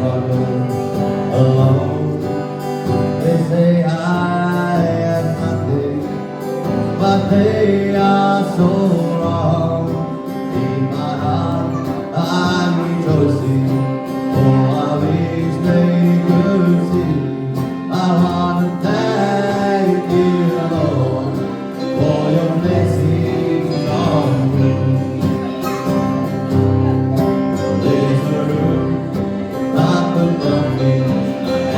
struggle alone. They say I am nothing, but they are so wrong. In my heart I'm rejoicing, for I wish they could see. I wanna thank you, Lord, for your blessings on me. There's a room up above me,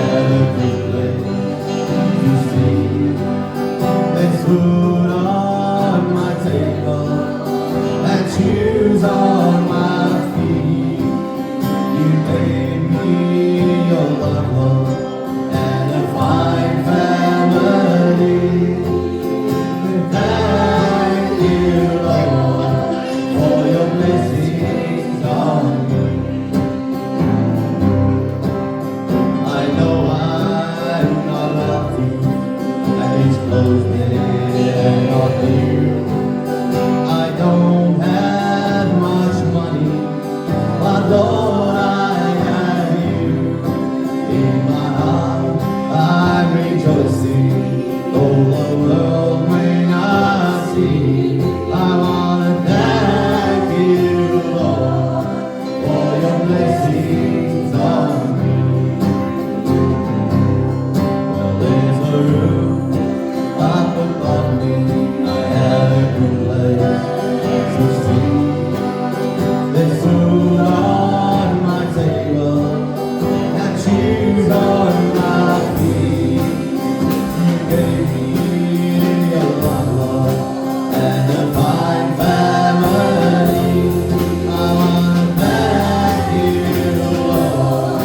and a good place to see. There's food on my table and shoes on my feet. You gave me your love, Lord, and a fine family. Thank you, Lord, for your blessings on me. I know I'm not wealthy, and these clothes may not new. I don't have much money, but Lord, I have you. In my heart I'm rejoicing, though the world may not see. I wanna thank you, Lord, for your blessings on me. Well, there's a room up above me, I have a good place to sleep. There's food on my table and shoes on my feet. You gave me your love, Lord, and a fine family. I wanna thank you, Lord,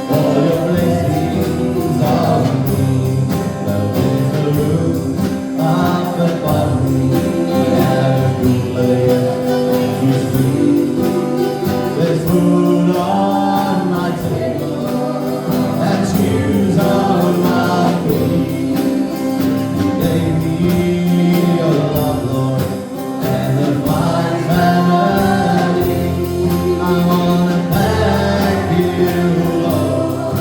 for your blessings on me. Well, there's a room up above me, I have a good place to sleep. There's food on my table and shoes on my feet. You gave me your love, Lord, and a fine family. I wanna thank you, Lord,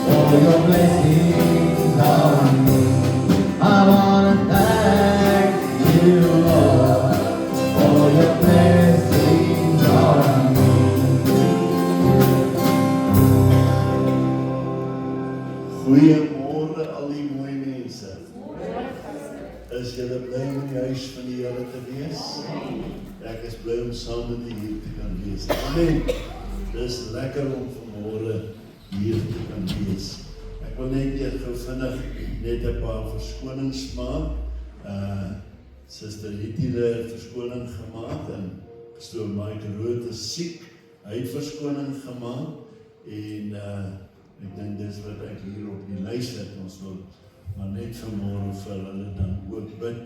for your blessings on me. I wanna thank you, Lord, for your blessings on me. Goeiemôre al die mooi mense. Is julle bly om in die huis van die Here te wees? Ek is bly om saam met julle hier te kan wees. Amen. Dis lekker om vanmôre hier te kan wees. Ek wil net gou vinnig net 'n paar verskonings maak. Suster Hitile verskoning gemaak en pastoor Mike Rood is siek. Hy het verskoning gemaak en ek dink dis wat ek hier op die lys het. Ons wil maar net vanmôre vir hulle dan ook bid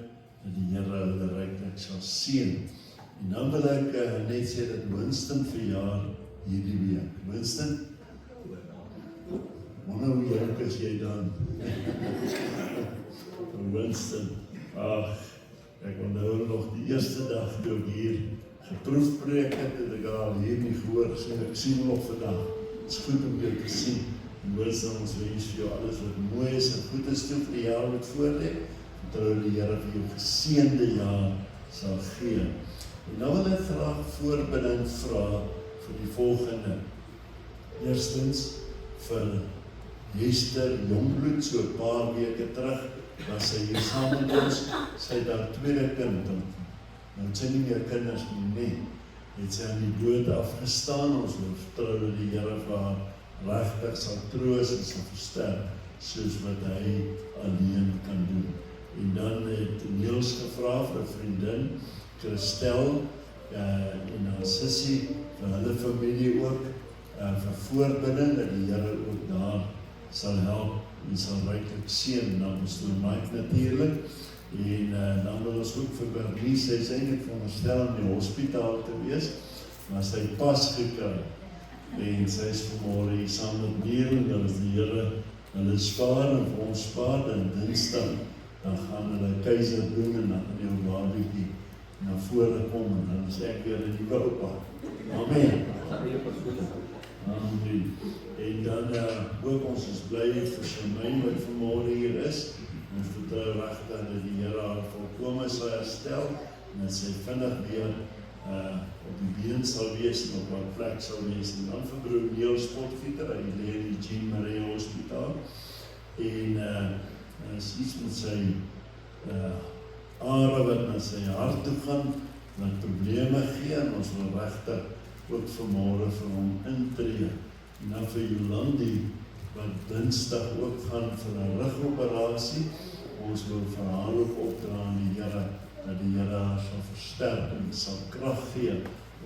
dat die Here hulle ryklik sal seën. En dan wil ek net sê dat Winston verjaar hierdie week. Winston, wonder hoe jonk is jy dan? Winston, ag, ek onthou nog die eerste dag toe ek hier geproefpreek het, het ek al hier nie gehoor, so ek sien hom nog vandag. Het is goed om jou te sien. En Winston, ons wens vir jou alles wat mooi is en goed is toe vir die jaar wat voor lê. Vertrou die Here vir jou geseënde jaar sal gee. En nou wil ek graag voorbidding vra vir die volgende. Eerstens vir Hester Jongbloed, so 'n paar weke terug was sy hier saam met ons. Sy het haar tweede kind, nou het sy nie meer kinders nie, het sy aan die dood afgestaan. Ons wil vertrou dat die Here vir haar regtig sal troos en sal versterk, soos wat hy alleen kan doen. En dan het Niels gevra vir 'n vriendin, Christel, en haar sussie, vir hulle familie ook, vir voorbidding, dat die Here ook daar sal help en sal ryklik seën. Dan pastoor Mike natuurlik. En dan wil ons ook vir Bernice, sy is eintlik veronderstel in die hospitaal te wees, maar sy het pas gekry. En sy is vanmôre hier saam met Neil, en dan is die Here hulle spaar en vir ons spaar, en Dinsdag dan gaan hulle keiser doen en dan gaan jou babietjie na vore kom en dan is ek weer in die oupa. Amen. Amen. En En dan ook ons is bly vir Shemaine wat vanmôre hier is. Ons vertrou regtig dat die Here haar volkome sal herstel en dat sy vinnig weer op die been sal wees en op haar plek sal wees. En dan vir broer Niels Potgieter, hy lê in die Jean Marie Hospitaal. En is iets met sy are wat na sy hart toe gaan, wat probleme gee, en ons wil regtig ook vanmôre vir hom intree. En dan vir Jolandi, wat Dinsdag ook gaan vir 'n rugoperasie, ons wil vir haar ook opdra aan die Here, dat die Here haar sal versterk en sal krag gee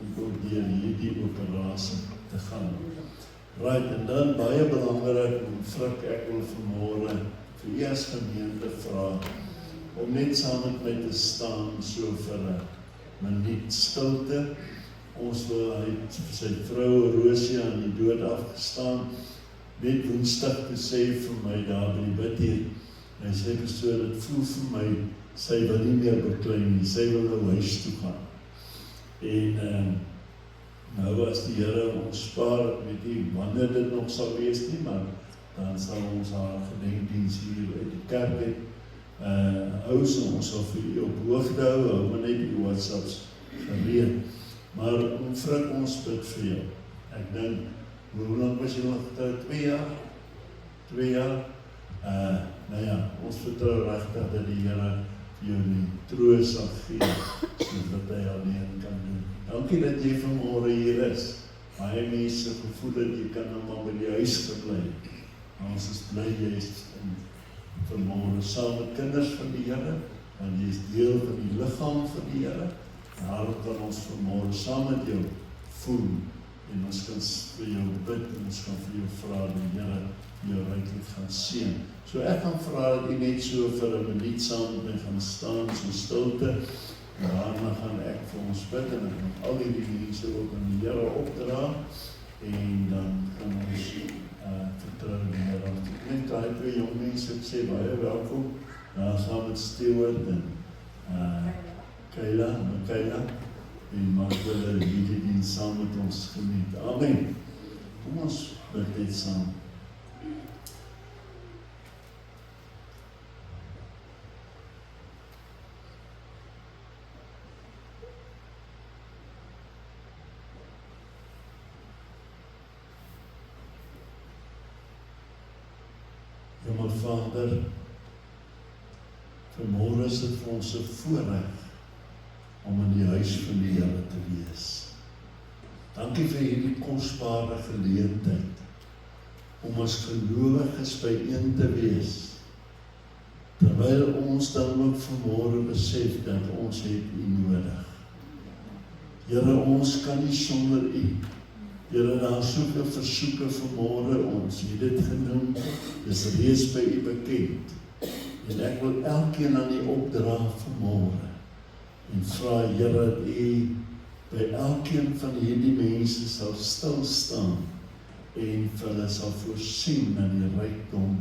om ook deur hierdie operasie te gaan. Right, en dan baie belangrik, Frik, ek wil vanmôre vir u as gemeente vra om net saam met my te staan so vir 'n minuut stilte. Ons wil, hy het sy vrou Rosie aan die dood afgestaan, net Woensdag te sê vir my daar by die bid hier. Hy sê pastoor, dit voel vir my, sy wil nie meer beklei nie, sy wil nou huis toe gaan. En nou as die Here ons spaar, ek weet nie wanneer dit nog sal wees nie, maar dan sal ons haar gedenkdiens hier uit die kerk het hou, so ons sal vir u op hoogte hou maar net die WhatsApps gereed. Maar Frik, ons bid vir jou. Ek dink, hoe lang was jy nog getroud? 2 jaar? 2 jaar? Nou ja, ons vertrou regtig dat die Here vir jou die troos sal gee, sodat hy alleen kan doen. Dankie dat jy vanmôre hier is. Baie mense gevoel dat jy kan nou maar by die huis gebly. Ons is bly jy is vanmôre saam met kinders van die Here, want jy is deel van die liggaam van die Here. Daarom kan ons vanmôre saam met jou voel en ons kan vir jou bid en ons kan vir jou vra dat die Here jou ryklik gaan seën. So ek gaan vra dat jy net so vir 'n minuut saam met my gaan staan, so stilte. En daarna gaan ek vir ons bid en ek gaan al die mense ook aan die Here opdra en dan gaan ons vertrou die Here. Ek dink daai 2 jong mense sê baie welkom saam met Stewart en Kayla, en mag hulle hierdie diens saam met ons geniet. Amen. Kom ons bid net saam. Hemel Vader, vanmôre is dit vir ons 'n voorreg om in die huis van die Here te wees. Dankie vir hierdie kosbare geleentheid om as gelowiges byeen te wees, terwyl ons dan ook vanmôre besef dat ons het U nodig. Here, ons kan nie sonder U. Here, daar soeke versoeke vanmôre ons, U het dit genoem, dis reeds by U bekend. En ek wil elkeen aan U opdra vanmôre en vra, Here, dat U by elkeen van hierdie mense sal stil staan en vir hulle sal voorsien in die rykdom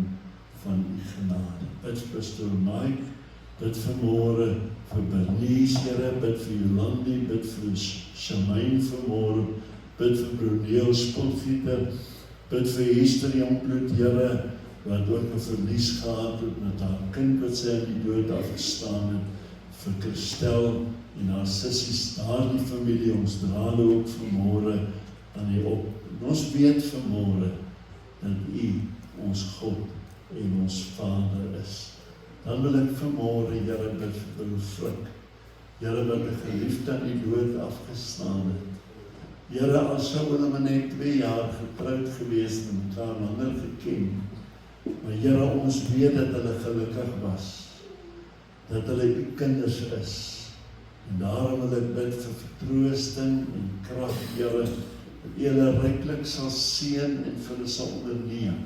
van U genade. Bid vir Pastoor Mike, bid vanmôre vir Bernice, Here, bid vir Jolandi, bid vir Shemaine vanmôre, bid vir broer Niels Potgieter, bid vir Esther Jongbloed, Here, wat ook 'n verlies gehad het met haar kind wat sy aan die dood afgestaan het, vir Christel en haar sissies, daardie familie, ons dra hulle ook vanmôre aan U op. En ons weet vanmôre dat U ons God en ons Vader is. Dan wil ek vanmôre, Here, bid vir broer Frik, Here, wat 'n geliefde aan die dood afgestaan het. Here, as sou hulle maar net 2 jaar getroud gewees en mekaar langer geken, maar Here, ons weet dat hulle gelukkig was, dat hulle U kinders is. En daarom wil ek bid vir vertroosting en krag, Here, dat U hulle ryklik sal seën en vir hulle sal onderneem.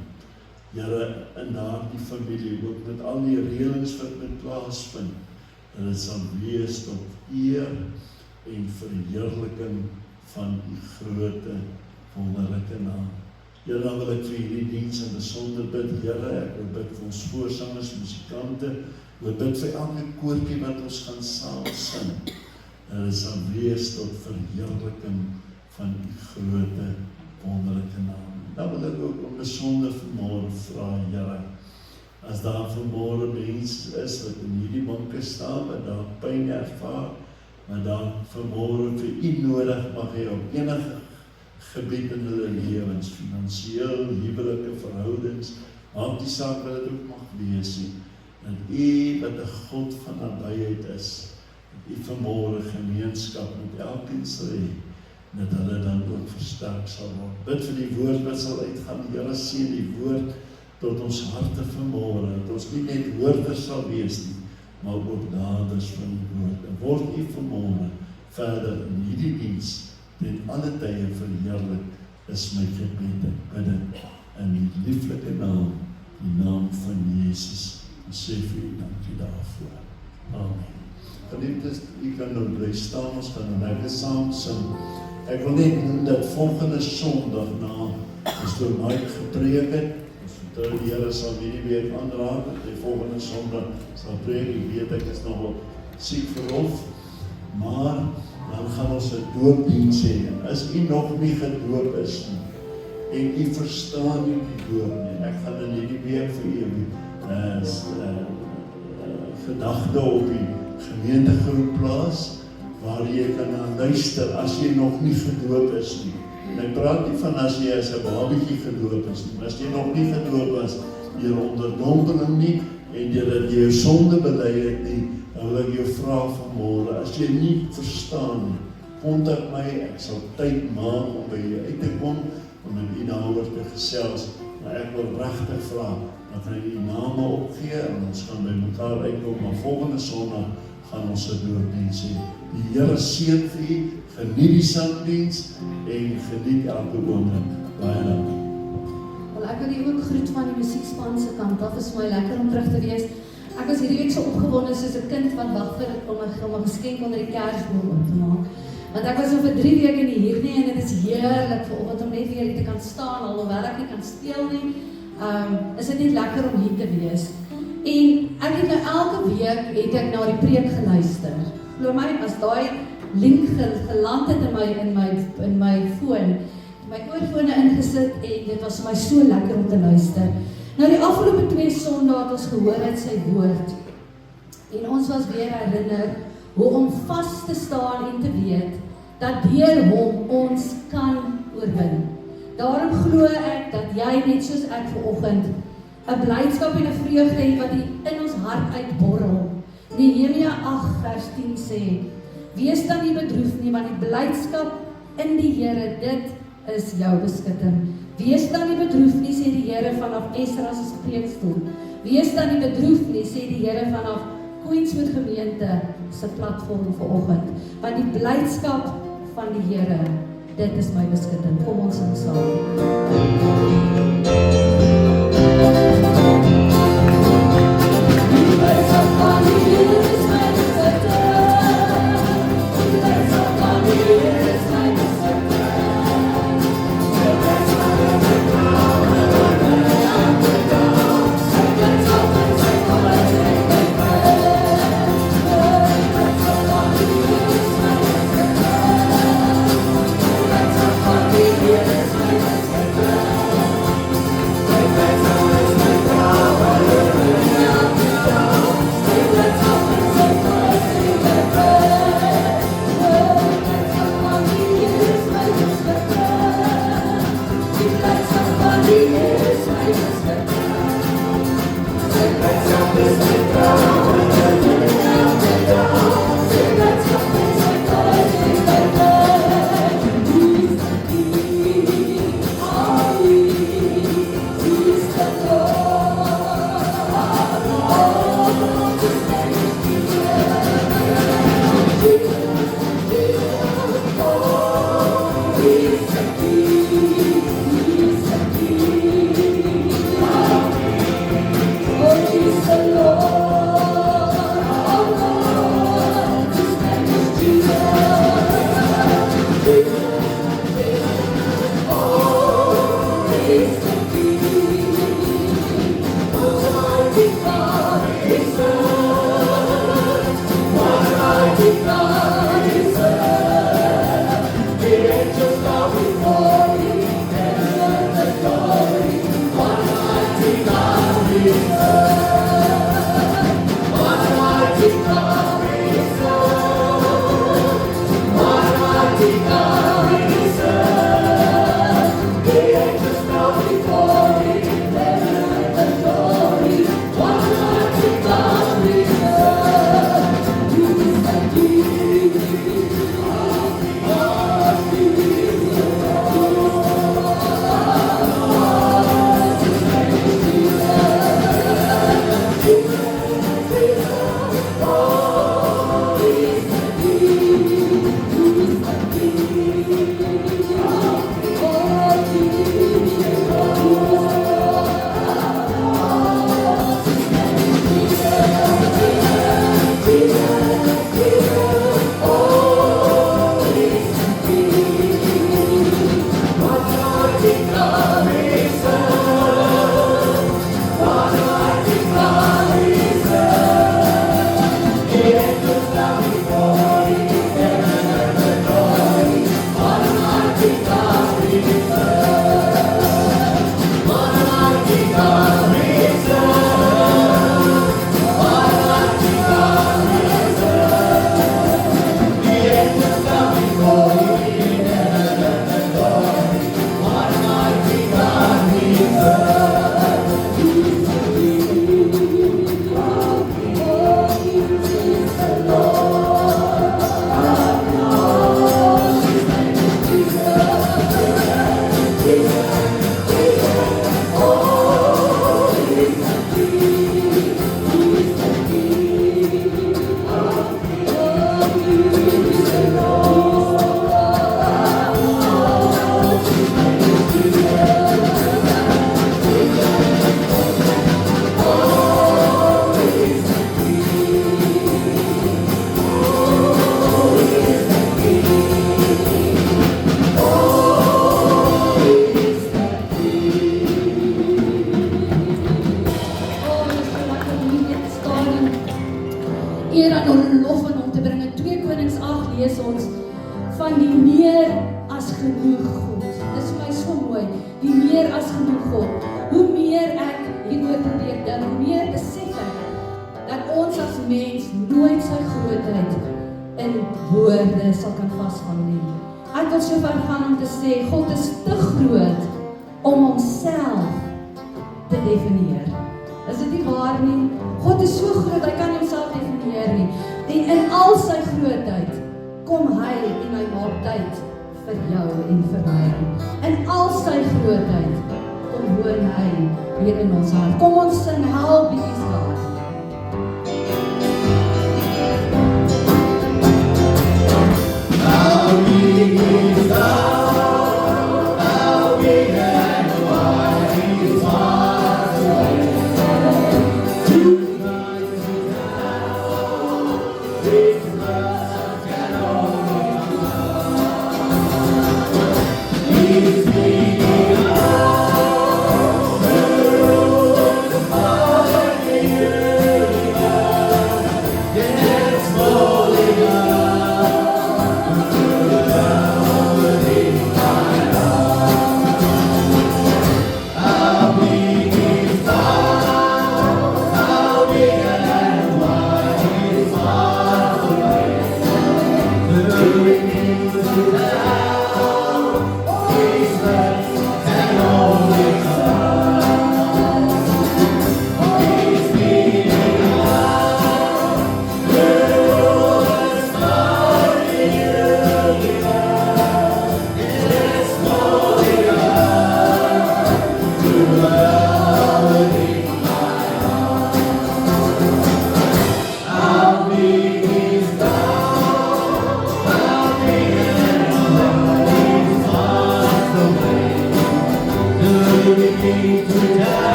Here, in daardie familie, ook met al die reëlings wat met plaasvind, dat dit sal wees tot eer en verheerliking van U groote, wonderlike naam. Here, dan wil ek vir hierdie diens in besonder bid, Here, ek wil bid vir ons voorsangers, musikante, ek wil bid vir elke koortjie wat ons gaan saam sing, en dit sal wees tot verheerliking van U groote, wonderlike naam. Dan wil ek ook besonder vanmôre vra, Here, as daar vanmôre mense is wat in hierdie banke staan, wat daar pyn ervaar, maar dan vanmôre vir U nodig mag hê op enige gebied in hulle lewens, finansiëel, huwelike verhoudings, maak die saak wat dit ook mag wees nie, dat U wat 'n God van nabyheid is, dat U vanmôre gemeenskap met elkeen sal hê, dat hulle dan ook versterk sal word. Bid vir die woord wat sal uitgaan, die Here seën die woord tot ons harte vanmôre, dat ons nie net hoorders sal wees nie, maar ook daders van die woord. En word U vanmôre verder in hierdie diens ten alle tye verheerlik, is my gebed en bidde in die lieflike naam, die naam van Jesus. En sê vir U dankie daarvoor. Amen. Geliefdes, U kan nou bly staan, ons gaan nou lekker saam sing. Ek wil net noem dat volgende Sondag na Pastor Mike gepreek het, die Here sal hierdie week aanraak, dat die volgende Sondag sal preek, ek weet ek is nog op siek verlof, maar dan gaan ons 'n doopdiens hê, en as U nog nie gedoop is nie, en U verstaan nie die doop nie, ek gaan in hierdie week vir U gedagte op die gemeentegroep plaas, waar jy kan aan luister as jy nog nie gedoop is nie. En ek praat nie van as jy as 'n babietjie gedoop is nie, maar as jy nog nie gedoop was, deur onderdompeling nie, en deurdat jy jou sonde bely het nie, dan wil ek jou vra vanmôre, as jy nie verstaan nie, kontak my, ek sal tyd maak om by jou uit te kom, om met U daaroor te gesels, maar ek wil regtig vra, dat hy U name opgee, en ons gaan by mekaar uitkom, maar volgende Sondag gaan ons 'n doopdiens hê. Die Here seën vir U, geniet die sangdiens, en geniet elke oomblik. Baie dankie. Wel, ek wil U ook groet van die musiekspan se kant af, is vir my lekker om terug te wees. Ek was hierdie week so opgewonde soos 'n kind wat wag vir om 'n geskenk onder die kersboom op te maak. Want ek was oor 3 weke nie hier nie, en dit is heerlik vanoggend om net weer te kan staan, alhoewel ek nie kan speel nie, is dit net lekker om hier te wees. En ek het nou elke week het ek na die preek geluister. Glo my, as daai link geland het in my foon, my oorfone ingesit, en dit was vir my so lekker om te luister. Nou die afgelope 2 Sondae het ons gehoor uit sy woord, en ons was weer herinner hoe om vas te staan en te weet dat deur hom ons kan oorwin. Daarom glo ek dat jy net soos ek vanoggend 'n blydskap en 'n vreugde het wat in ons hart uitborrel. Nehemia 8 vers 10 sê, wees dan nie bedroef nie, want die blydskap in die Here, dit is jou beskutting. Wees dan nie bedroef nie, sê die Here vanaf Esra se preekstoel. Wees dan nie bedroef nie, sê die Here vanaf Queenswood gemeente se platform vanoggend, want die blydskap van die Here, dit is my beskutting. Kom ons sing saam. eer aan hom lof en om te bring. In 2 Konings 8 lees ons van die meer as genoeg God. Dit is vir my so mooi, die meer as genoeg God. Hoe meer ek hieroor probeer dink, hoe meer besef ek dat ons as mens nooit sy grootheid in woorde sal kan vasvang nie. Ek wil so ver gaan om te sê, God is te groot om homself te definieer. Is dit nie waar nie? God is so groot, hy kan homself definieer nie. En in al sy grootheid, kom hy en hy maak tyd vir jou en vir my. In al sy grootheid, kom woon hy hier in ons hart. Kom ons sing, How Big is God. How big is God? How big and wide His heart is. Tonight is now, His love can only come. He's big enough to rule the mighty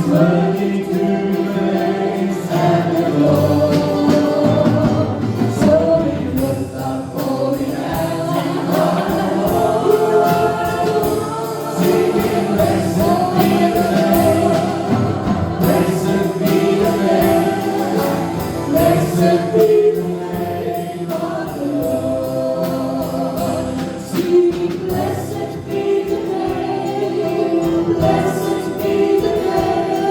worthy to be praised and adored. So we lift up holy hands in hallelujah, singing, blessed be the name, blessed be the name, blessed be the name of the Lord. Singing, blessed be the name, blessed be the name,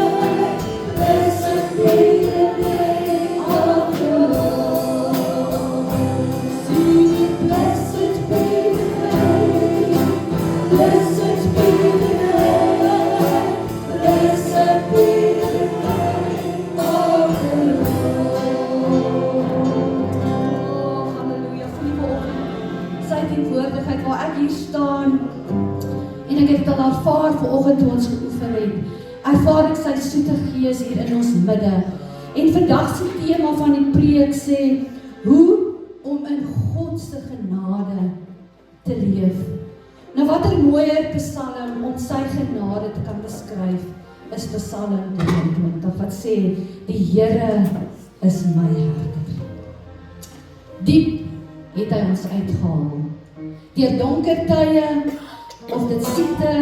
blessed be the name of the Lord. Singing, blessed be the name, blessed be the name, blessed be the name of the Lord. Oh, halleluja, voel die vanoggend sy teenwoordigheid waar ek hier staan en ek het dit al ervaar vanoggend toe ons geoefen het. Ervaar ek sy soete gees hier in ons midde. En vandag se tema van die preek sê, hoe om in God se genade te leef. Nou watter mooier psalm om sy genade te kan beskryf, is Psalm 23 wat sê, die Here is my herder. Diep het hy ons uitgehaal. Deur donker tye, of dit siekte,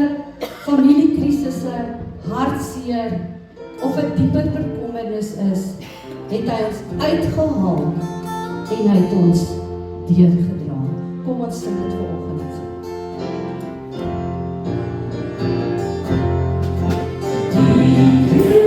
familiekrisisse, hartseer, of 'n dieper bekommernis is, het hy ons uitgehaal en hy het ons deurgedra. Kom ons sing dit vanoggend. Thank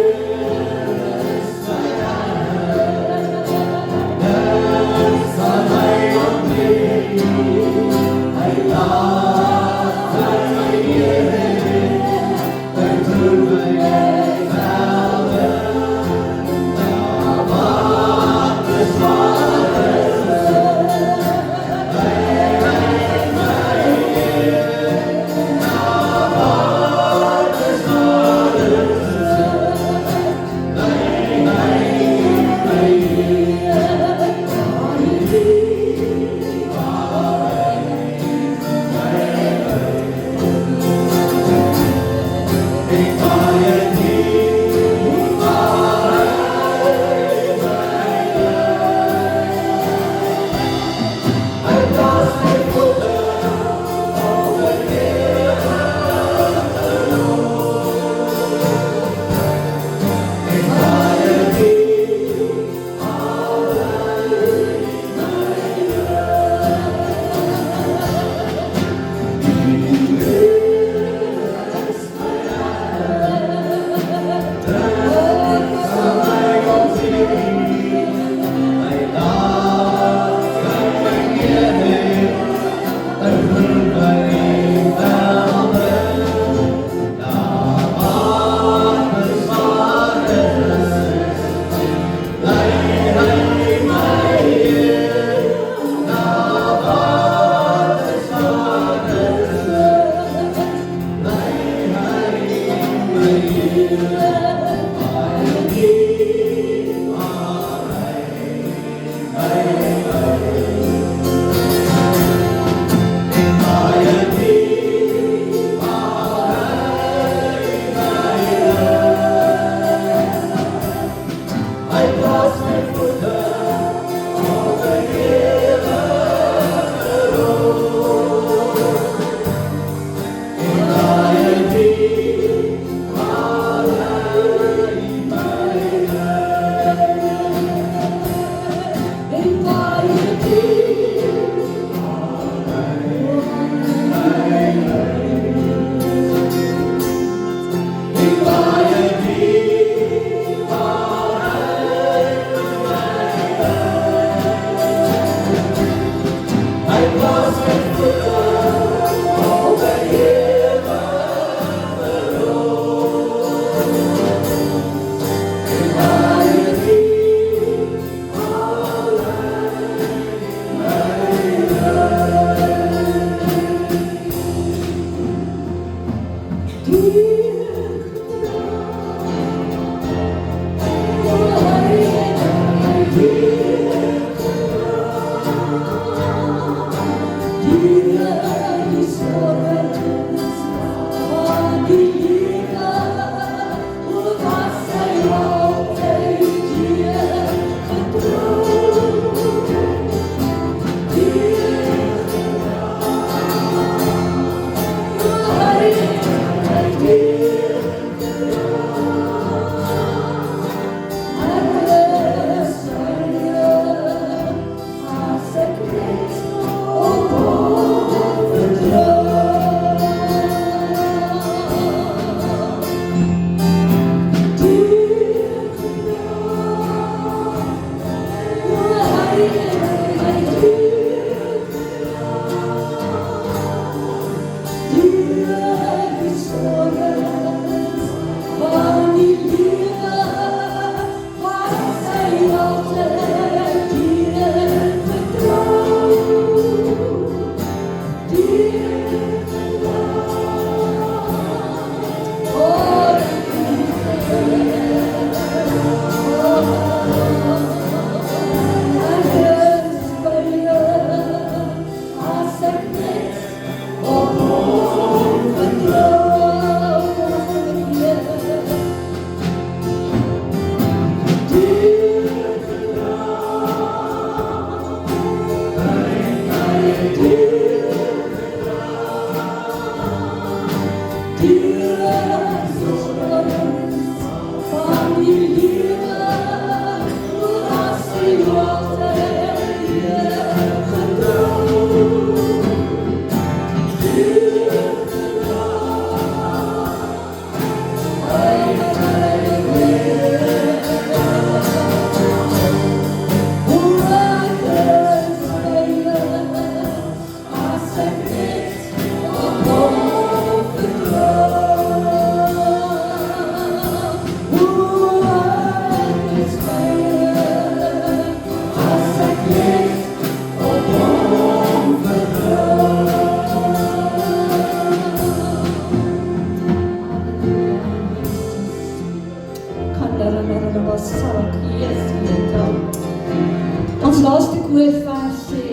Ons laaste koorvers sê,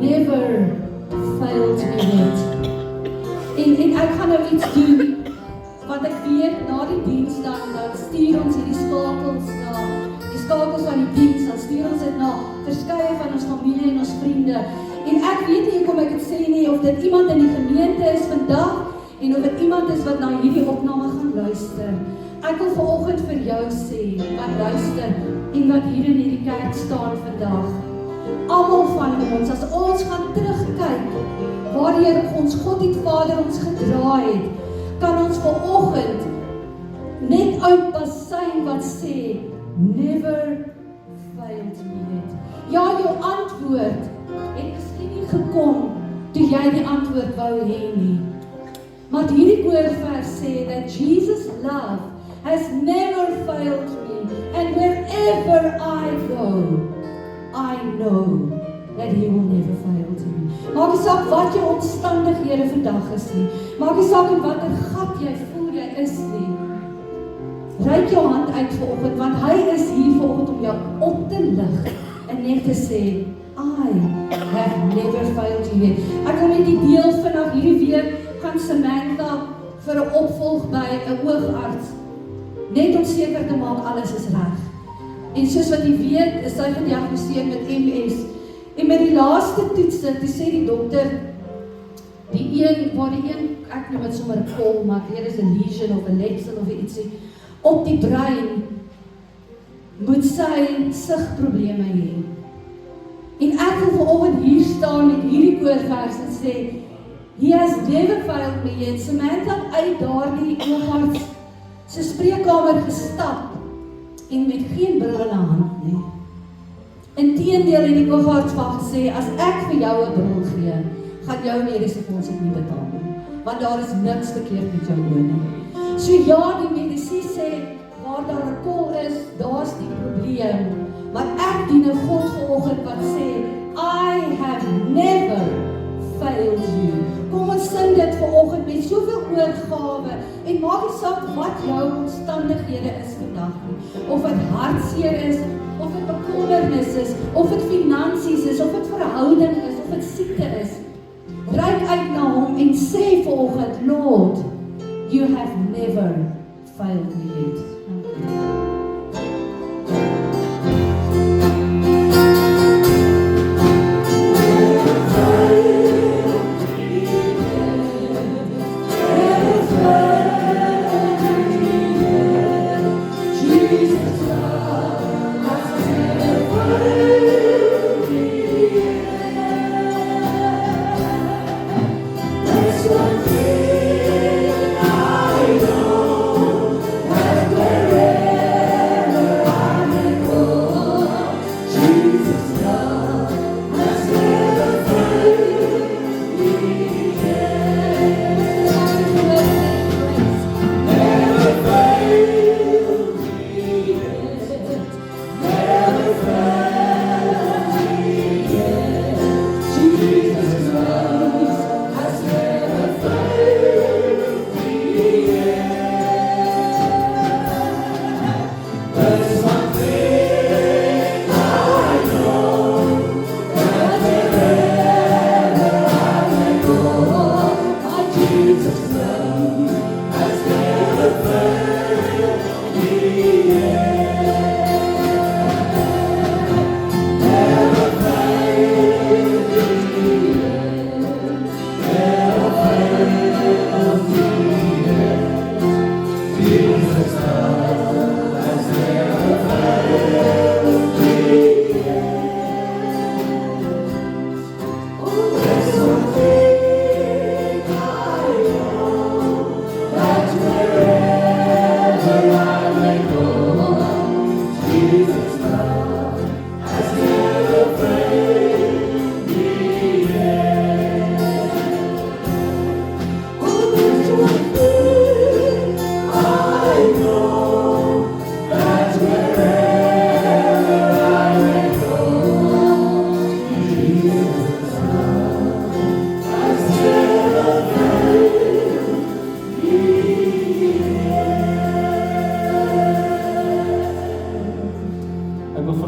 never failed me yet. En ek gaan nou iets doen, want ek weet, na die diens dan stuur ons hierdie skakels na, die skakels van die diens, dan stuur ons dit na verskeie van ons familie en ons vriende. En ek weet nie hoekom ek het sê nie, of dit iemand in die gemeente is vandag, en of dit iemand is wat na hierdie opname gaan luister. Ek wil vanoggend vir jou sê, wat luister, en wat hier in hierdie kerk staan vandag. Almal van ons, as ons gaan terugkyk, waarheen ons God die Vader ons gedra het, kan ons vanoggend net uitbasyn wat sê, never failed me yet. Ja, jou antwoord het miskien nie gekom, toe jy die antwoord wou hê nie. Maar hierdie koorvers sê, that Jesus' love has never failed me, and wherever I go, I know that He will never fail to me. Maak nie saak wat jou omstandighede vandag is nie. Maak nie saak in watter gat jy voel jy is nie. Reik jou hand uit vanoggend, want Hy is hier vanoggend om jou op te lig en net te sê, I have never failed you yet. Ek wil net die deel vanaf hierdie week gaan Samantha vir 'n opvolg by 'n oogarts, net om seker te maak alles is reg. En soos wat jy weet, is sy gediagnoseer met MS. En met die laaste toetse, toe sê die dokter, ek noem het sommer 'n kol, maar ek weet is 'n lesion of 'n leksel of ietsie, op die brein, moet sy sigprobleme hê. En ek wil vanoggend hier staan met hierdie koorvers en sê, He has never failed me yet. Samantha uit daardie oogarts se spreekkamer gestap en met geen bril in haar hand nie. Inteendeel het die oogarts van gesê, as ek vir jou 'n bril gee, gaan jou mediese fonds dit nie betaal nie, want daar is niks verkeerd met jou oë nie. So ja, die mediese sê, waar daar 'n kol is, daar's die probleem. Maar ek dien 'n God vanoggend wat sê, I have never failed you. Kom ons sing dit vanoggend met soveel oorgawe en maak nie saak wat jou omstandighede is vandag nie. Of dit hartseer is, of dit bekommernis is, of dit finansies is, of dit verhouding is, of dit siekte is. Reik uit na hom en sê vanoggend, Lord, you have never failed me yet. One thing I know, that wherever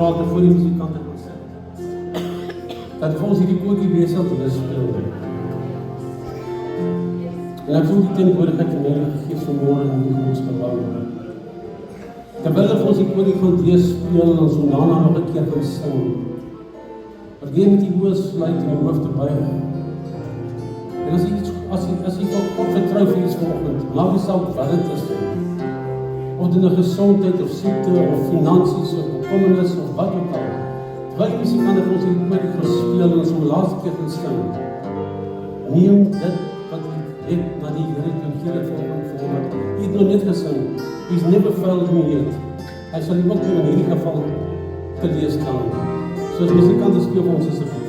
gevra het voor die musikante kon sit. Dat vir ons hierdie kootjie wees sal hulle speel. En ek voel die teenwoordigheid van Heilige Gees vanmôre in die ons gebou. Terwyl hulle vir ons die kootjie gaan speel en ons daarna nog 'n keer gaan sing. Begin met die oë sluit en die hoof te buig. En as jy van God vertrou vir iets vanoggend, maak nie saak wat dit is. Of dit 'n gesondheid of siekte of finansies of bekommernis of wat ook al. Terwyl die musikante vir ons die kootjie gaan speel en ons om die laaste keer gaan sing. Neem dit wat jy het na die Here toe gee dit vanoggend vir hom. Hy het nog net gesing. He's never failed me yet. Hy sal nie ook nie in hierdie geval te lees kan. So as musikante speel vir ons asseblief.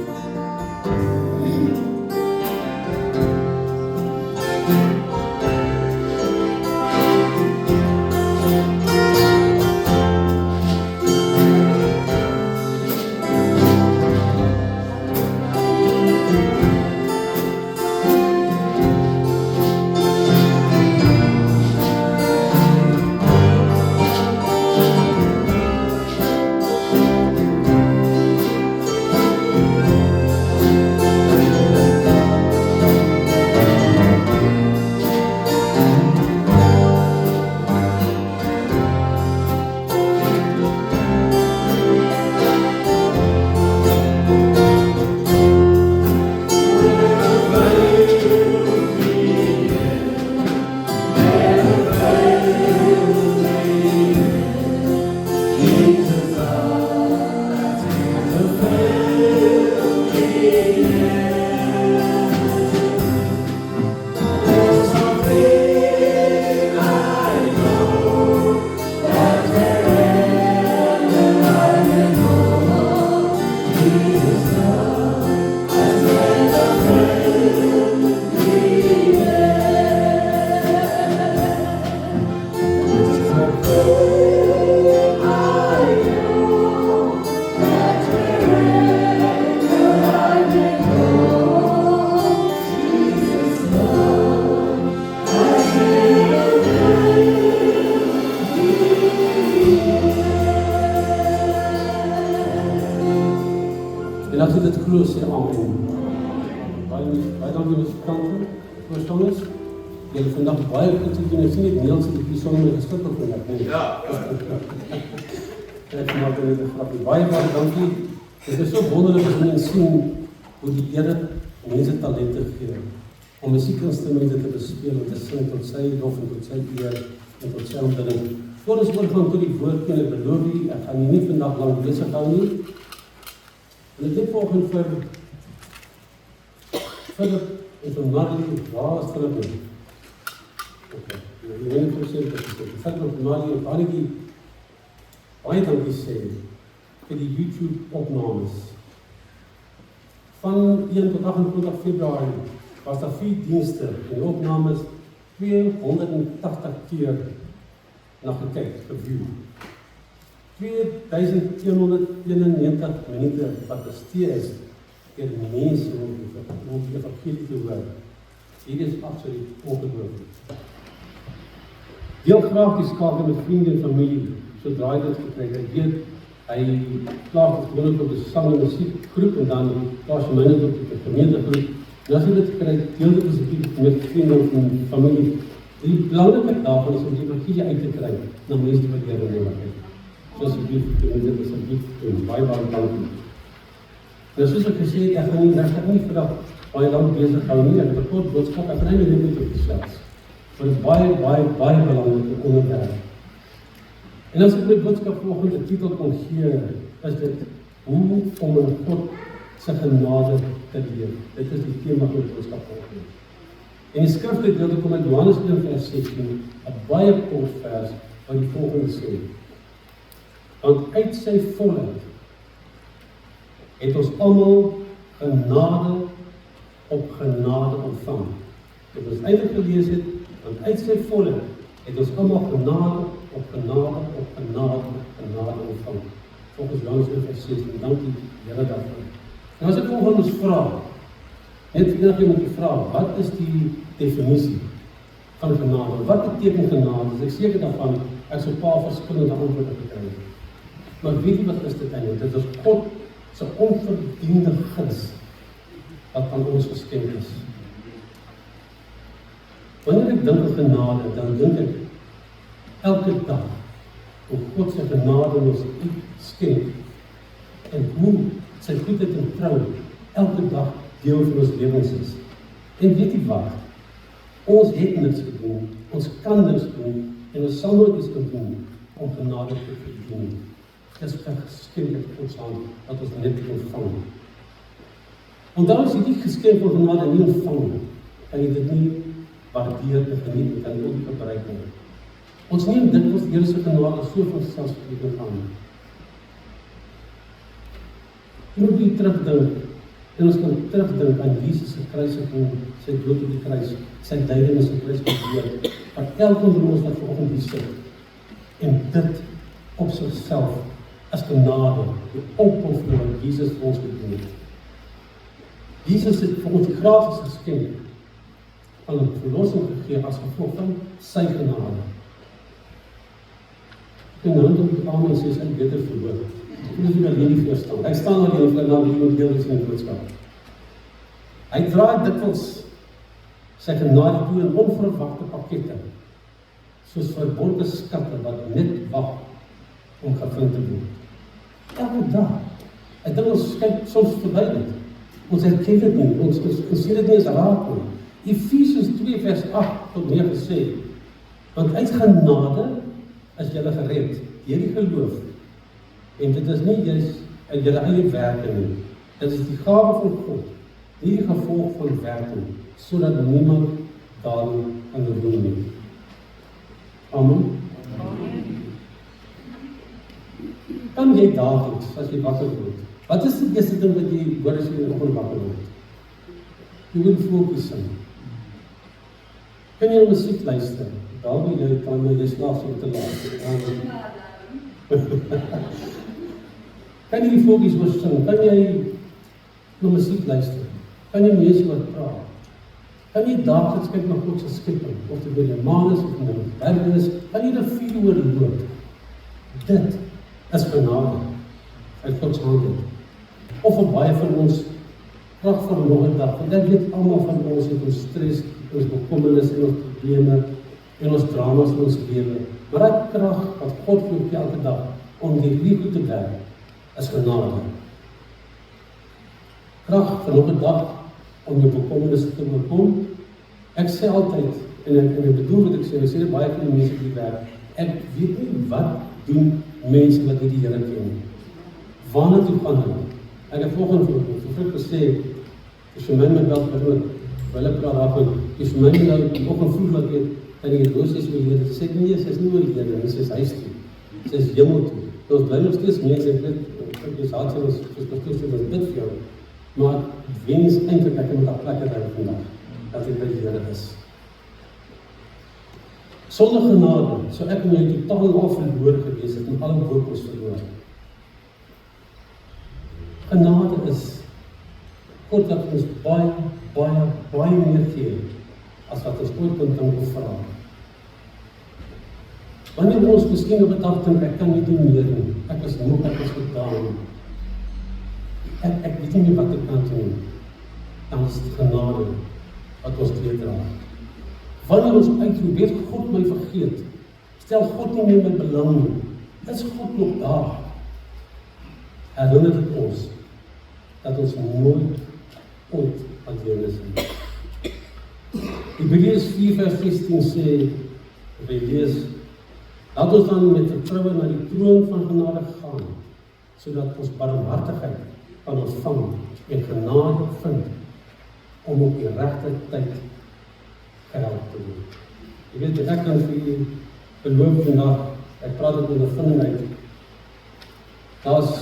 as jy dit glo, sê amen. Baie dankie musikante, voorstanders. Julle het vandag baie goed gedoen. Ek sien net Niels het die song mee geskryf vandag. Ja. Ek maak net 'n grapie. Baie dankie. Dit is so wonderlik as mense sien hoe die Here mense talente gee om musiekinstrumente te bespeel en te sing tot sy lof en tot sy eer en tot sy aanbidding. Voor ons oorgaan tot die woord, en ek beloof u, ek gaan nie vandag lang besig hou nie. En ek dink volgens vir Philip en vir Marlie, waar is Philip nie? Ok, jy weet nie presies wat ek sê. Philip en Marlie en Annetjie, baie dankie sê vir die YouTube opnames. Van 1 tot 28 Februarie was daar 4 dienste en die opnames 280 keer na gekyk, geview. 2191 minute wat besteed is deur mense om die evangelie te hoor. Dit is absoluut ongelooflik. Deel graag die skakel met vriende en familie, sodra jy dit gekry het. Ek weet, hy plaas het gewoonlik op die sang en muziekgroep en dan plaas jy myne op die gemeentegroep. En as jy dit kry, deel dit asseblief met vriende en familie. Die belangrike daarvan is om die evangelie uit te kry na mense wat jy nodig het. So asseblief, dit asseblief doen. Baie dankie. Nou soos ek gesê het, ek gaan nie vandag baie lang bezig hou nie. Ek het 'n kort boodskap, ek gaan net met jou gesels. Maar dit is baie belangrike onderwerp. En as ek my boodskap vanoggend 'n titel kon gee, is dit hoe om in God se genade te leef. Dit is die tema van die boodskap vanoggend. En die skrifgedeelte kom uit Johannes 1:16, 'n baie kort vers wat die volgende sê: want uit sy volheid het ons almal genade op genade ontvang. Dit ons eintlik gelees het, want uit sy volheid het ons almal genade op genade op genade op genade ontvang. Volgens Johannes 1:16, dankie Here daarvoor. En as ek volgens vra, net vandag jy moet vra, wat is die definisie van genade? Wat beteken genade? As ek seker daarvan, ek sou 'n paar verskillende antwoorde gekry het. Maar weet jy wat is dit eintlik? Dit is God se onverdiende guns wat aan ons geskenk is. Wanneer ek dink aan genade, dan dink ek elke dag hoe God se genade ons skenk en hoe sy goedheid en trou elke dag deel van ons lewens is. En weet jy wat? Ons het niks gedoen, ons kan niks doen en ons sal nooit iets kan doen om genade te verdien. Dit is 'n geskenk uit God se hand wat ons net ontvang. Onthou as jy die geskenk van genade nie ontvang, kan jy dit nie waardeer en geniet en kan jy ook nie gebruik nie. Ons neem dikwels die Here se genade so van selfspreekend aan. Jy moet weer terugdink, en ons kan terugdink aan Jesus se kruisiging, sy dood op die kruis, sy lyding en sy kruisbeheer, wat elke van ons wat vanoggend hier sit, en dit op sigself as genade, die opoffering wat Jesus vir ons gedoen het. Jesus het vir ons die gratis geskenk van 'n verlossing gegee as gevolg van sy genade. En nou dan die amen sê sy beter verhoor. Ek moet nie alleen nie verstaan. Hy staan alleen vir nou iemand deel is in die boodskap. Hy draai dikwels sy genade toe in onverwagte pakkette, soos verborgde skatte wat net wag om gevind te word. Elke dag. Ek dink ons kyk soms verby dit. Ons herken dit nie, ons sien dit nie as raak nie. Efesiërs 2 vers 8 tot 9 sê, want uit genade is julle gered, deur die geloof. En dit is nie juis uit julle eie werke nie. Dit is die gawe van God, nie die gevolg van werke nie, sodat niemand daarin kan roem nie. Amen. Kan jy daagliks, as jy wakker word, wat is die eerste ding wat jy hoor as jy in die oggend wakker word? Jy moet fokus sing. Kan jy musiek luister? Daarby jy kan jy slaap so te laat. Kan jy die fokus hoor sing? Kan jy na musiek luister? Kan jy mense oor praat? Kan jy daagliks kyk na God se skepping, of dit by die maan is of in die berge is? Kan jy 'n vuur oorloop? Dit is genade uit God se hand. Of vir baie van ons krag vir nog 'n dag. Want ek weet almal van ons het ons stres, ons bekommernisse en ons probleme en ons dramas in ons lewe. Maar daai krag wat God vir elke dag om die liefde te werk, is genade. Krag vir nog 'n dag om jou bekommernisse te oorkom. Ek sê altyd, en ek bedoel wat ek sê dit baie van die mense die werk, ek weet nie wat doen mense wat nie die Here ken. Waarna toe gaan hulle? Ek het volgende vir gesê, as jy my bel wil ek praat daarvan, as jy my nou die oggend vroeg wat weet, en die roos is oor Here, sê ek nee, sy is nie oor Here, sy is huis toe, sy is hemel toe. Ons bly nog steeds mense, ek is altyd soos pastoor sê, ons bid vir jou, maar wens eintlik ek moet op plekke ry vandag, dat ek by die Here is. Sonder genade, so ek en jy totaal en al verloor gewees het, en alle hoop ons verloor. Genade is God wat ons baie meer gee, as wat ons ooit kon dink of vra. Wanneer ons miskien op 'n dag dink, ek kan nie doen meer nie, ek is moeg, ek is gedaan, ek weet nie wat ek kan doen, dan is dit genade wat ons teedra. Wanneer ons uitroep, weet God my vergeet, stel God nie meer my belang nie, is God nog daar, herinner dit ons, dat ons nooit ooit alleen is nie. Hebreërs 4 vers 16 sê, wij lees, laat ons dan met vertrouwen na die troon van genade gaan, sodat ons barmhartigheid kan ontvang en genade vind, om op die regte tyd gehelp te word. Jy weet, ek kan vir u beloof vandag, ek praat het met ondervinding uit, daar is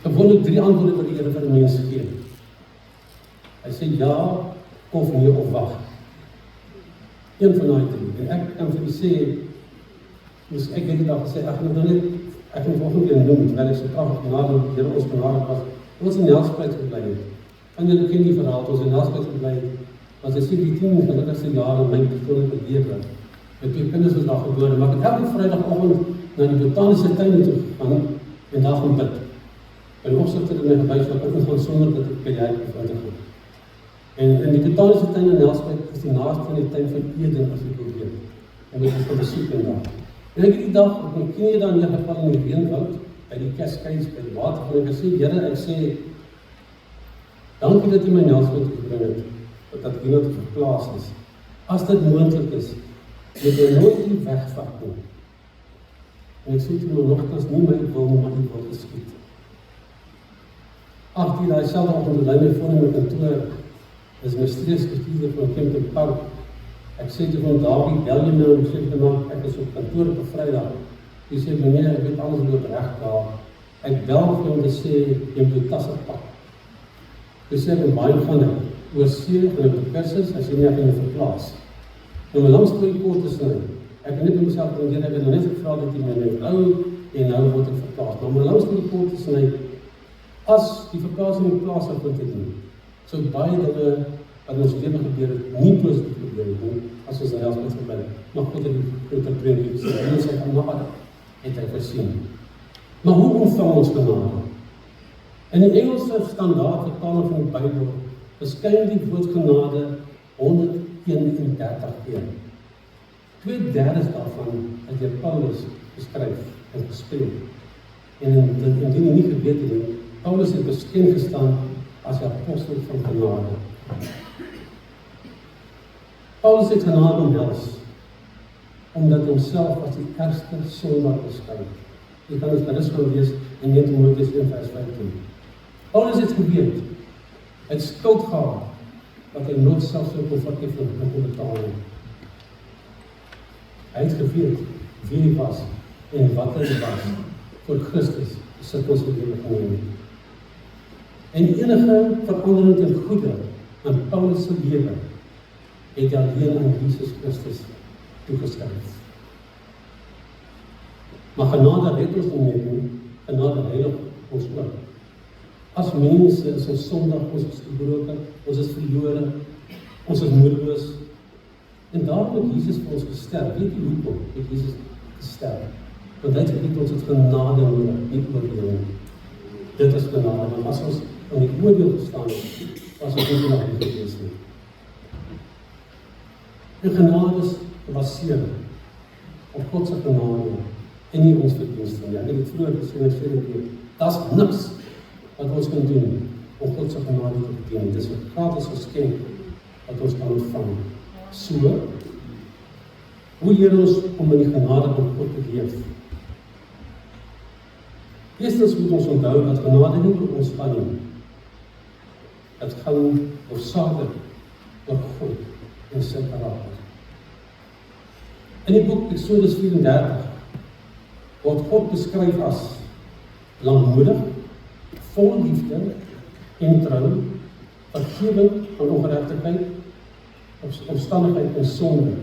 gewoonlik 3 antwoorde wat die Here vir 'n mens gee. Hy sê ja, of nee, of wag. Een van daai 3. En ek kan vir u sê, dus ek het die dag gesê, ek moet vanoggend weer noem, terwyl ek so pragtig genade, die Here ons genade was, ons in Nelspruit gebly het. En julle ken die verhaal, ons in Nelspruit gebly het, want sy sê die 10 gelukkigste jare in my persoonlike lewe. My 2 kinders was daar gebore, maar ek het elke Vrydagoggend na die botaniese tuin toe gegaan, en daar gaan bid. En opsigter in my gewys wat ek ingaan sonder dat ek by die huis in te gaan. En die botaniese tuin in Nelspruit is die naaste van die tuin van Eden as ek wil weet. En dit is van besoek en dag. En ek het die dag op my knieë daar neergeval in die reënwoud, by die Cascades, by die water, en ek sê, Here, ek sê, dankie dat U my Nelspruit gebring het, dat iemand verplaas is. As dit moontlik is, moet jy nooit die wegvat nie. En ek sê toe nog nogtans nie my wil, maar die wil geskied. 8 uur, hy selfde oggend, lei my voor in my kantoor, is my streeksbestuurder van Kempton Park. Ek sê toe van Dawie, bel jy nou, sê te maak, ek is op kantoor op 'n Vrydag. Hy sê, meneer, ek weet alles loop reg daar. Ek bel vir hom te sê, jy moet die tasse pak. Hy sê, ek baie gaan ek, oor see, en op die kursus, hy sê nie, ek kan jy verplaas. Nou, my langs storie kort te sny, ek het net met myself probeer, ek het nou net gevra dat jy my nou hou, en nou word ek verplaas. Nou, my langs storie kort te sny, as die verplaasing in plaas sal vind het nie, so baie dinge wat ons lewe gebeur het, nie positief gebeur het nie, as ons self met verbid. Maar God het die groter prentjie gesê, en sy genade het hy voorsien. Maar hoe ontvang ons genade? In die Engelse standaard vertaling van die Bybel verskyn die woord genade 131 keer. 2/3 daarvan is deur Paulus geskryf en gespeel. En indien jy nie geweet het nie, Paulus het beskend gestaan as die apostel van genade. Paulus het genade omhels, omdat homself as die ergste sondaar beskou. Jy kan ons gerus gaan lees in 1 Timoteus 1:15. Paulus het geweet, hy het skuld gehad, wat hy nooit self so kon vergeef en kon betaal nie. Hy het geweet wie hy was en wat hy was vir Christus, sit ons lewe geneem. En enige verandering ten goede in Paulus se lewe het alleen aan Jesus Christus toegeskryf. Maar genade red ons nie meer nie, genade heilig ons ook. As mense is ons sondig, ons is gebroken, ons is verlore, ons is moedeloos. En daarom het Jesus vir ons gesterf. Weet jy hoekom het Jesus gesterf? Want hy het ons het genade nodig, nie oordeel nie. Dit is genade, want as ons aan die oordeel gestaan het, was ons nie nog nie gewees nie. En genade is gebaseer op God se genade en nie ons verdienste nie. Ek het dit vroeër gesê en ek sê dit weer. Daar's niks wat ons kan doen om God se genade te verdien. Dit is 'n gratis geskenk wat ons kan ontvang. So, hoe leer ons om in die genade van God te leef? Eerstens moet ons onthou dat genade nie oor ons gaan nie. Dit gaan hoofsaaklik oor God en sy karakter. In die boek Eksodus 34 word God beskryf as langmoedig, vol liefde en trou, vergewing van ongeregtigheid, omstandigheid en sonde.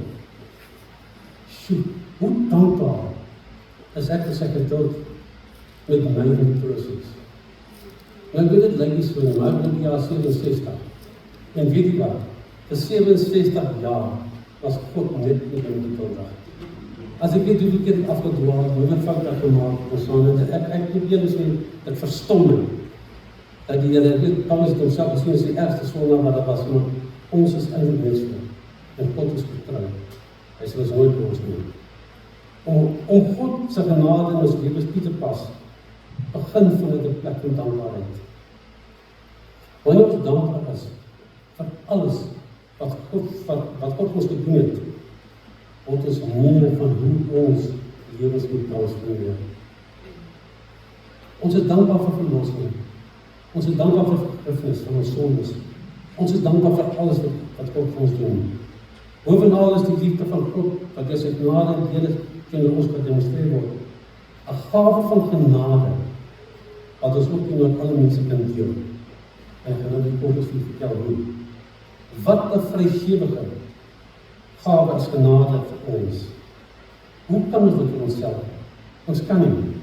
Sjoe, hoe dankbaar is ek as ek geduld met my in die proses. Nou ek weet dit lyk nie so nie, maar ek ben in die jaar 67. En weet jy wat? Vir 67 jaar was God net met my geduldig. As ek weet hoeveel keer ek afgedwaald, hoeveel foute ek gemaak, en so, en ek probeer misschien dit verstom nie. Dat die Here, Paulus het homself gesien as die ergste sondaar wat daar was, maar ons is eintlik menslik, en God is getrou. Hy sal ons nooit by ons doen. Om God se genade in ons lewens toe te pas, begin vanuit 'n plek van dankbaarheid. Wanneer ons dankbaar is vir alles wat God ons gedoen het, word ons meer van hoe ons lewens moet transformeer. Ons is dankbaar vir verlossing. Ons is dankbaar vir vergifnis van ons sondes. Ons is dankbaar vir alles wat God vir ons doen. Bovenal is die liefde van God, wat deur sy genade en dele teenoor ons gedemonstreer word, 'n gawe van genade, wat ons ook teenoor alle mense kan deel. En ek gaan nou die Paulus vir vertel hoe. Wat 'n vrygewige gawe is genade vir ons. Hoe kan ons dit vir onsself? Ons kan nie.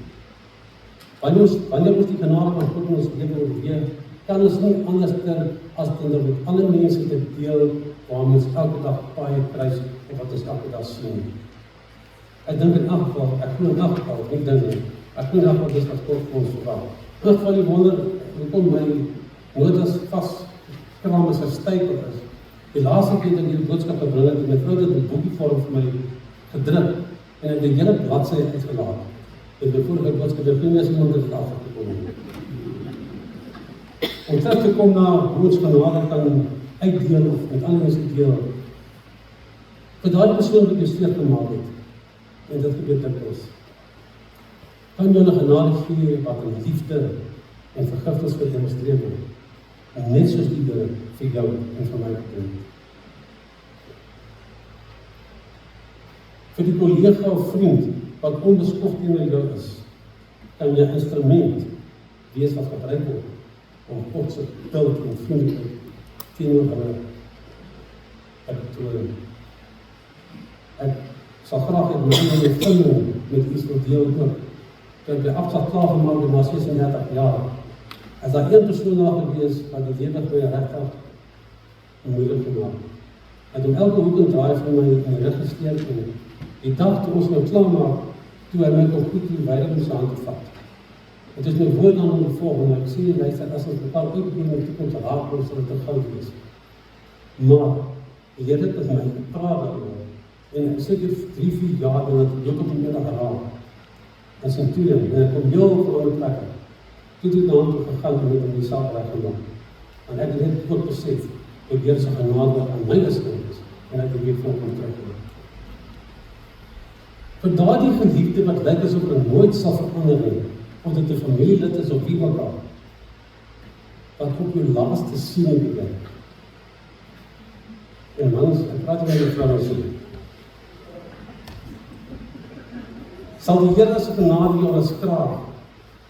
Wanneer ons die genade van God in ons lewe oorweeg, kan ons nie anders as teenoor met alle mense te deel waarmee ons elke dag baie prys en wat ons elke dag sien. Ek dink in elk geval, ek glo in elk geval, ek dink Ek weet nog wat dis wat God vir ons vra. Ek van die wonder, hoekom my notas vaskraam is gestapeld is. Die laaste keer dat ek die boodskap gebring het, my vrou het in boekievorm vir my gedruk, en ek het die hele bladsy uitgelaat. En die vorige boodskap, ek weet nie as iemand dit afgekom het. Om terug te kom na hoe ons genade kan uitdeel of met ander mense deel. Vir daai persoon wat jy steur gemaak het, en dit gebeur dikwels. Kan jy 'n genade gee wat in liefde en vergifnis gedemonstreer word, net soos die Here vir jou en vir my gedoen het. Vir die kollega of vriend wat onbeskof teenoor jou is, kan jy 'n instrument wees wat gebruik word om God se mild en vriendelikheid teenoor hulle te betoon. Ek sal graag het my vinger met iets wil deel ook. Ek het by afslag klaar gemaak na 36 jaar. As daar een persoon daar gewees wat die lewe vir my regtig moeilik gemaak. Hy het hom elke hoek en draai van my in die rug gesteek en die dag toe ons nou klaar maak, toe hy my kon goed die weinig om sy hand te vat. Het is my woord aan die volgende, ek sê die luister, as ons mekaar ooit in die toekomst raak, ons sal dit goud wees. Maar, die Here het met my gepraat daaroor, en ek sê dit 3-4 jaar, en het ook op die middag geraak, in Centurion, en ek kom heel op alle plekke, toe die naam toe gegaan, en het om die saak weggemaak. En ek het net ook besef, dat die Here sy genade aan my geskenk is, en ek het weer van kom teruggegaan. Vir daardie geliefde wat lyk asof hulle nooit sal verander nie, of dit 'n familielid is of wie ook al, wat op jou laaste siening bewerk. En mans, ek praat met my vrou sê, sal die Here se genade jou onderskraag,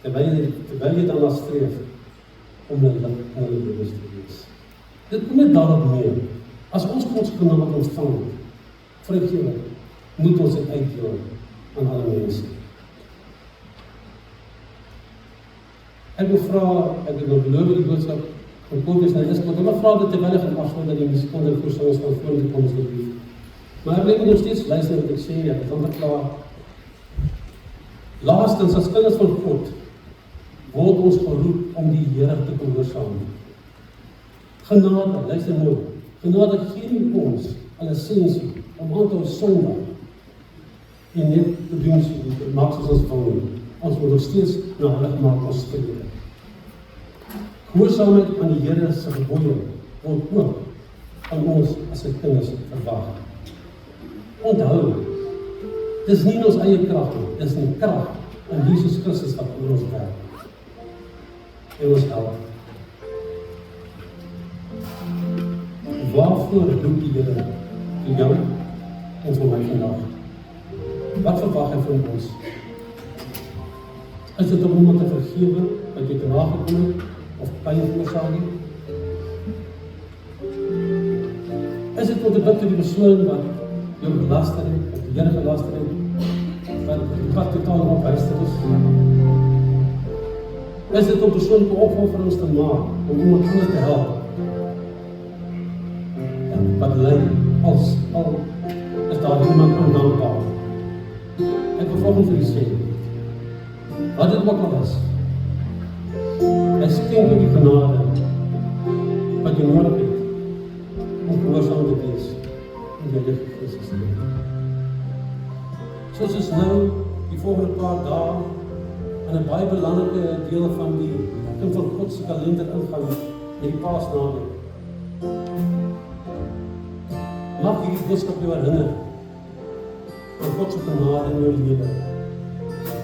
terwyl jy daarna streef, om in hulle lewens te wees. Dit kom net daarop neer, as ons God se genade ontvang het, vergewing, moet ons dit uitdeel aan alle mense. Ek wil vra, ek het nog beloof die boodskap van Kobus na is, maar ek wil vra dat terwyl ek gaan afsluit dat die musikante voorsangers van voor die kom asseblief. Maar ek wil nog steeds luister wat ek sê, ek het ander klaar. Laastens, as kinders van God, word ons geroep om die Here te gehoorsaam. Genade, luister mooi, genade gee nie ons 'n lisensie om aan te hou sonde en net te doen so, maak soos ons wil. Ons moet nog steeds na hulle maak ons strewe. Gehoorsaamheid aan die Here se gebooie word ook aan ons as sy kinders verwag. Onthou, dis nie ons eie krag nie, dis die krag in Jesus Christus wat oor ons werk. En ons help. Waarvoor roep die Here vir jou en vir my vandag? Wat verwag hy van ons? Is dit om iemand te vergewe wat jy te nagekom het of pyn veroorsaak het? Is dit om te bid vir die persoon wat jou gelaster het, of die Here gelaster het, wat totaal onwysig is? Is dit om persoonlike opofferings te maak om iemand anders te help? Ja, wat lei al is daar iemand ondankbaar? Ek wil volgens vir u sê, wat dit ook al is, hy skenk jou die genade wat jy nodig het om gehoorsaam te wees in die Heilige Gees se steun. Soos ons nou die volgende paar dae in 'n baie belangrike deel van die kind van God se kalender ingaan met die Paasnaweek. Mag hierdie boodskap jou herinner aan God se genade in jou lewe,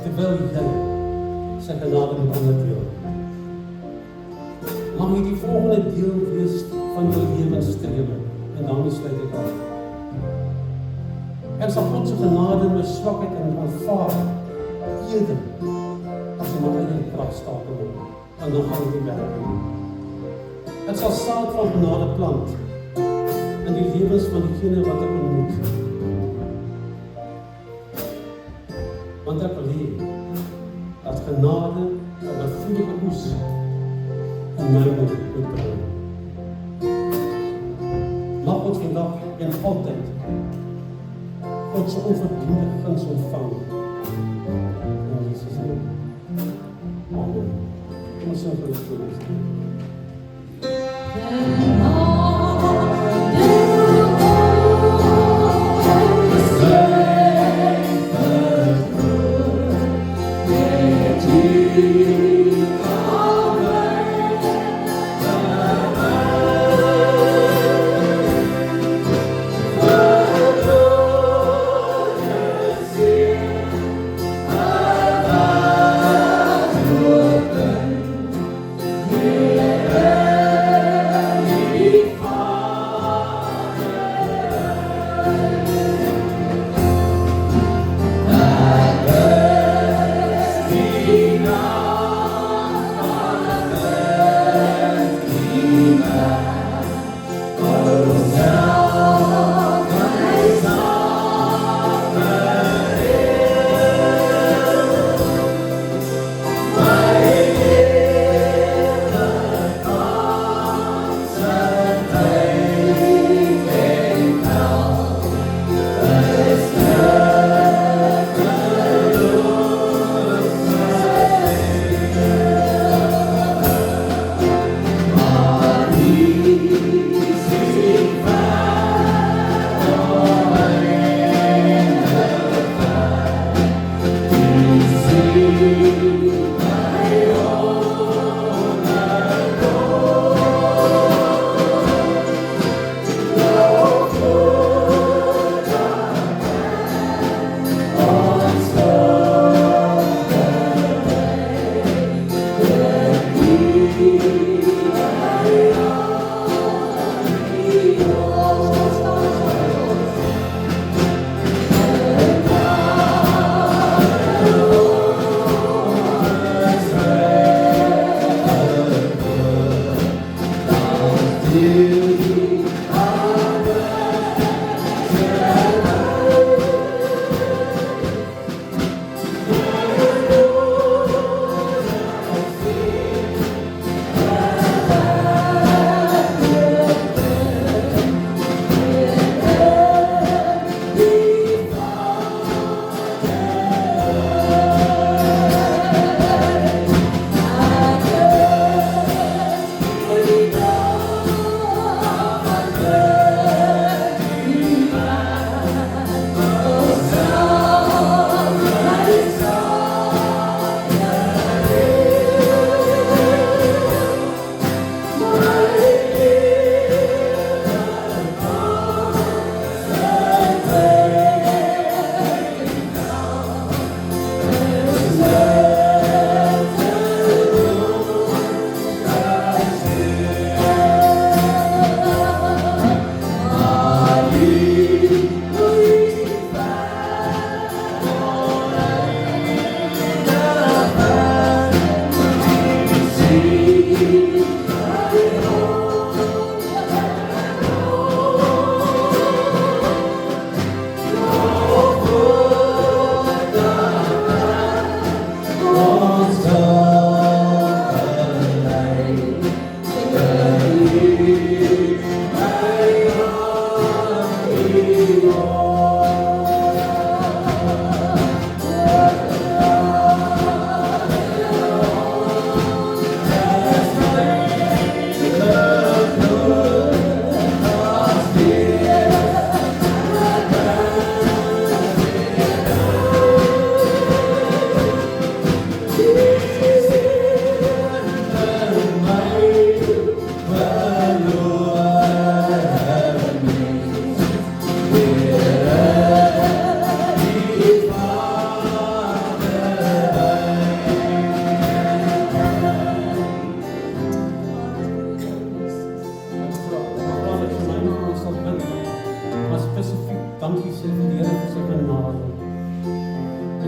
terwyl jy sy genade met ander deel. Mag hierdie volgende deel wees van jou lewensstrewe, en daarmee sluit ek af. Ek sal God se genade in my swakheid en aanvaar, eerder as in my eie krag staat te word, en dan gaan dit nie werk nie. Ek sal saad van genade plant in die lewens van diegene wat ek ontmoet. Want ek wil hê dat genade 'n vloedige oes in my moet bring. Mag ons vandag en altyd God se onverdiende guns ontvang. In Jesus naam. sing vir ons koor.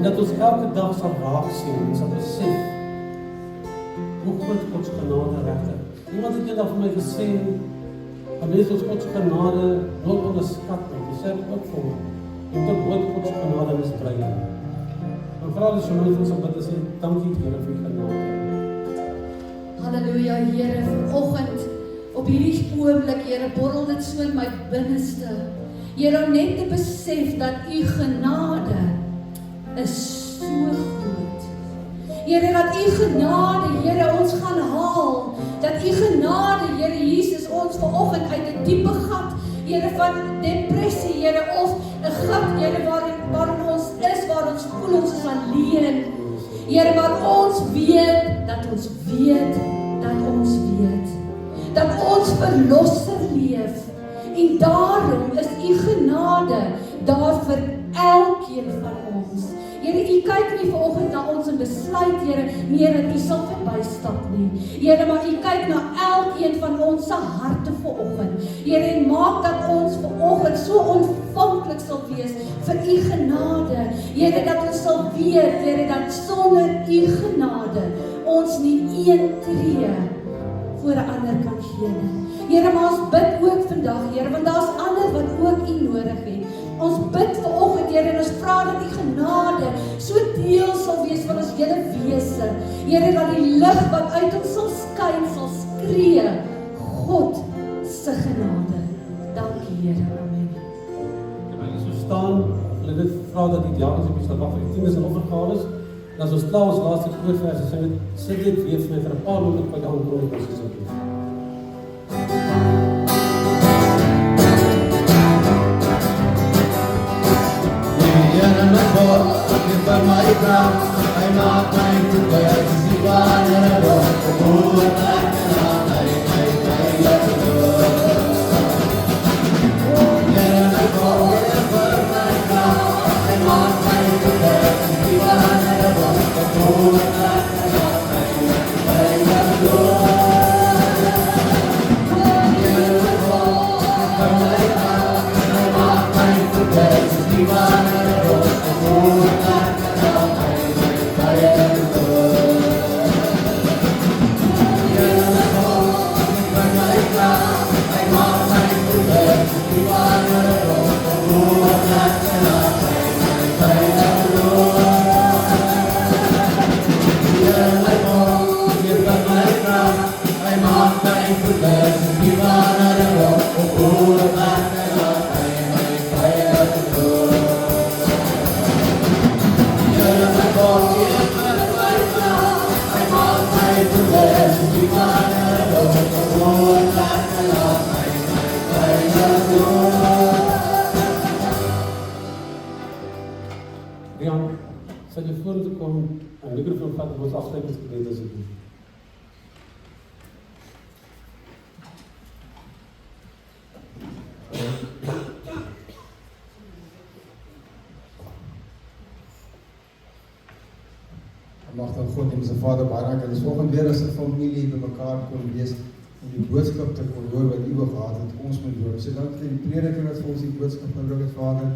dat ons elke dag sal raak sien en sal besef hoe groot God se genade regtig. Iemand het eendag vir my gesê, dat mense ons God se genade nooit onderskat nie. Jy sê ook vir my, jy moet nooit God se genade misbruik nie. Maar vooral as jy my vir ons bid en sê, dankie Here vir die genade. Halleluja Here, vanoggend op hierdie oomblik, Here, borrel dit so in my binneste. Here, om net te besef dat U genade is so groot. Here, dat U genade, Here, ons gaan haal. Dat U genade, Here Jesus, ons vanoggend uit 'n diepe gat, Here, van depressie, Here, of 'n gat, Here, waarin ons is, waar ons voel ons is alleen. Here, maar ons weet, dat ons weet, dat ons verlosser leef. En daarom is U genade daar vir elkeen van ons. Here, U kyk nie vanoggend na ons en besluit, Here, nee, dat U sal verbystap nie. Here, maar U kyk na elkeen van ons se harte vanoggend. Here, en maak dat ons vanoggend so ontvanklik sal wees vir U genade. Here, dat ons sal weet, Here, dat sonder U genade ons nie een tree voor 'n ander kan gee nie. Here, maar ons bid ook vandag, Here, want daar's ander wat ook U nodig het. Ons bid vanoggend, Here, en ons vra dat U genade so deel sal wees van ons hele wese. Here, dat die lig wat uit ons sal skyn, sal skree, God se genade. Dankie, Here. Amen. Terwyl ons so staan, wil ek vra dat die diakens op die sal wag vir die tieners en offergawe is. En as ons klaar ons laaste voorverse sing het, sit dit weer vir my vir 'n paar minute by die aankondiging van Jesus. My ground, I'm not trying to go to see one another. Oh, sal jy vorentoe kom en mikrofoon vat op ons afsluitingsgebed asseblief. Mag dan God en onze Vader baie dankie. Ons volgende weer as 'n familie by mekaar kon wees om die boodskap te kon hoor wat U gehad het ons moet hoor. So dankie vir die prediker wat vir ons die boodskap gebring het, Vader.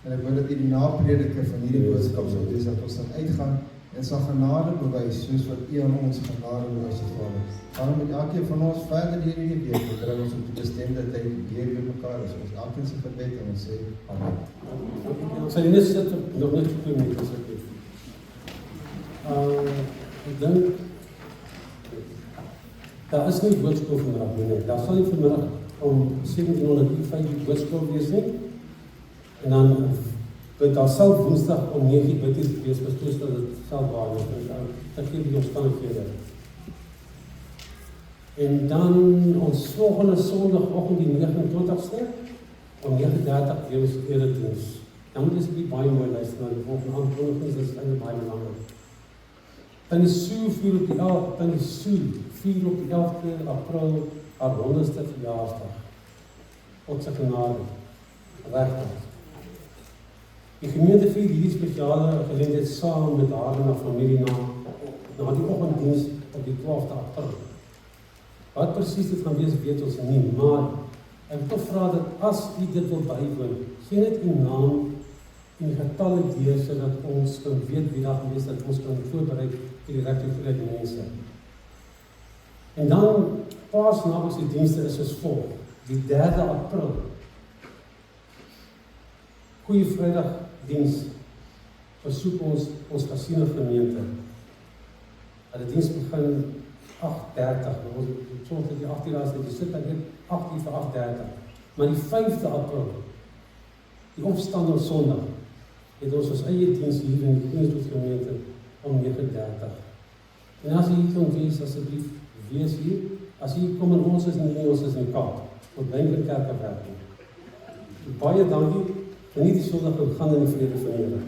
En ek wil dat U die naprediker van hierdie boodskap sal wees, dat ons dan uitgaan en sal genade bewys soos wat U aan ons genade bewys het, Vader. Daarom met elkeen van ons verder deur hierdie week, bring ons op die bestemde tyd weer by mekaar. As ons elkeen se gebed en ons sê amen. Ek sal net sit nog net vir 2 minute asseblief. Ek dink daar is nie boodskap vandag nie. Daar sal nie vanmiddag om 17:05 die boodskap wees nie. En dan daar sal Woensdag om 9 bidties wees, bestoos dat dit sal waar wees. Ek gee die omstandighede. En dan ons volgende Sondagoggend die 29ste om 9:30 weer ons erediens. Dan moet jy baie mooi luister na die volgende aankondigings, dit is eintlik baie belangrik. Dan die Sue 4 op die 11de April, haar 100ste verjaarsdag. God se genade. Regtig. Die gemeente vier hierdie spesiale geleentheid saam met haar en haar familie na die oggenddiens op die 12de April. Wat presies dit gaan wees, weet ons nie, maar ek wil vra dat as u dit wil bywoon, gee net u naam en die getalle deur sodat ons kan weet wie daar gewees dat ons kan voorberei vir die regte vir die mense. En dan Paasnaweek dienste is soos volg. Die 3de April. Goeie Vrydag diens versoek ons Casino gemeente. Die diens begin 8:30. Ons soms dat die 8:00 is, jy sit dan net 8:00 vir 8:30. Maar die 5de April, die opstander Sondag, het ons eie diens hier in die Koningsdorp gemeente om 9:30. En as jy hier kan wees, asseblief, wees hier. As jy kom en ons is nie, ons is in die Kaap. Tot Blinken Kerk werk. Baie dankie. Geniet die Sondag en gaan in die vrede van die Here.